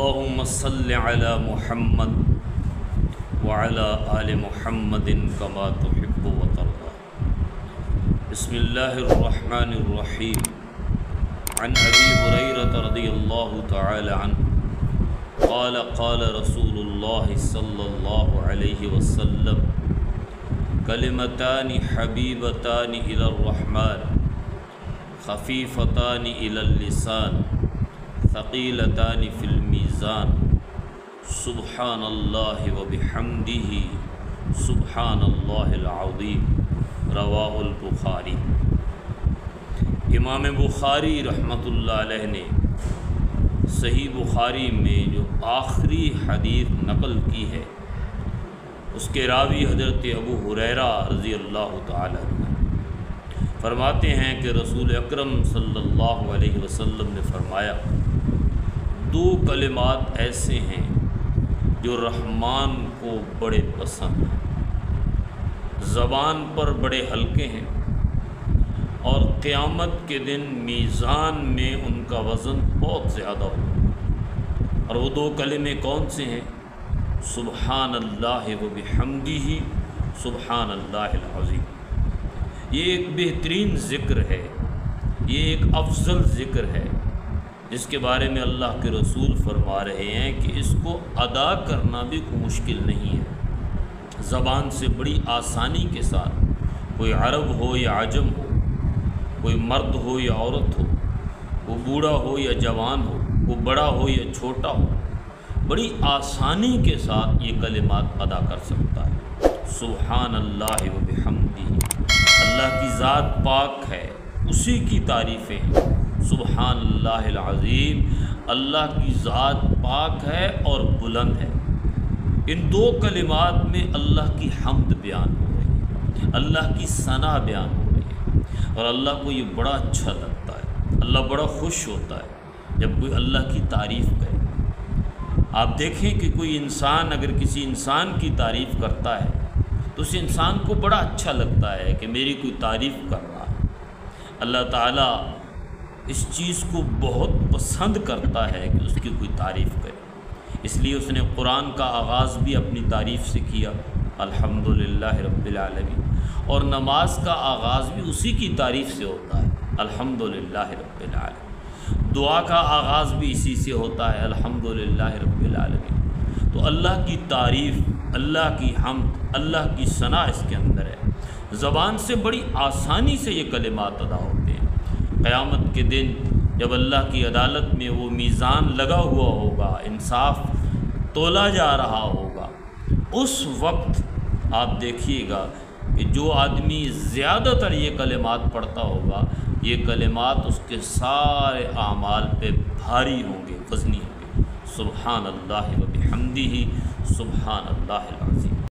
اللهم صل على محمد وعلى آل محمد كما تحب وترضى. بسم الله الرحمن الرحيم. عن أبي هريرة رضي الله تعالى عنه قال قال رسول الله صلى الله عليه وسلم: كلمتان حبيبتان إلى الرحمن خفيفتان إلى اللسان ثقيلتان في الميزان سبحان اللہ وبحمدہ سبحان اللہ العظیم. رواہ البخاری. امام بخاری رحمۃ اللہ علیہ نے صحیح بخاری میں جو آخری حدیث نقل کی ہے اس کے راوی حضرت ابو ہریرہ رضی اللہ تعالی عنہ فرماتے ہیں کہ رسول اکرم صلی اللہ علیہ وسلم نے فرمایا: دو کلمات ایسے ہیں جو رحمان کو بڑے پسند ہیں، زبان پر بڑے ہلکے ہیں اور قیامت کے دن میزان میں ان کا وزن بہت زیادہ ہوگا. اور وہ دو کلمے کون سے ہیں؟ سبحان اللہ وبحمدہ سبحان اللہ العظیم. یہ ایک بہترین ذکر ہے، یہ ایک افضل ذکر ہے جس کے بارے میں اللہ کے رسول فرما رہے ہیں کہ اس کو ادا کرنا بھی کوئی مشکل نہیں ہے. زبان سے بڑی آسانی کے ساتھ، کوئی عرب ہو یا عجم ہو، کوئی مرد ہو یا عورت ہو، وہ بوڑھا ہو یا جوان ہو، وہ بڑا ہو یا چھوٹا ہو، بڑی آسانی کے ساتھ یہ کلمات ادا کر سکتا ہے. سبحان اللہ وبحمدہ، اللہ کی ذات پاک ہے، اسی کی تعریفیں ہیں. سبحان اللہ العظیم، اللہ کی ذات پاک ہے اور بلند ہے. ان دو کلمات میں اللہ کی حمد بیان ہو رہی ہے، اللہ کی ثنا بیان ہو رہی ہے، اور اللہ کو یہ بڑا اچھا لگتا ہے. اللہ بڑا خوش ہوتا ہے جب کوئی اللہ کی تعریف کرے. آپ دیکھیں کہ کوئی انسان اگر کسی انسان کی تعریف کرتا ہے تو اس انسان کو بڑا اچھا لگتا ہے کہ میری کوئی تعریف کر رہا ہے. اللہ تعالیٰ اس چیز کو بہت پسند کرتا ہے کہ اس کی کوئی تعریف کرے. اس لیے اس نے قرآن کا آغاز بھی اپنی تعریف سے کیا، الحمدللہ رب العالمین، اور نماز کا آغاز بھی اسی کی تعریف سے ہوتا ہے، الحمدللہ رب العالمین. دعا کا آغاز بھی اسی سے ہوتا ہے، الحمدللہ رب العالمین. تو اللہ کی تعریف، اللہ کی حمد، اللہ کی ثنا اس کے اندر ہے. زبان سے بڑی آسانی سے یہ کلمات ادا ہوتے ہیں. قیامت کے دن جب اللہ کی عدالت میں وہ میزان لگا ہوا ہوگا، انصاف تولا جا رہا ہوگا، اس وقت آپ دیکھیے گا کہ جو آدمی زیادہ تر یہ کلمات پڑھتا ہوگا، یہ کلمات اس کے سارے اعمال پہ بھاری ہوں گے، وزنی ہوں گے. سبحان اللہ وبحمدہ سبحان اللہ العظیم.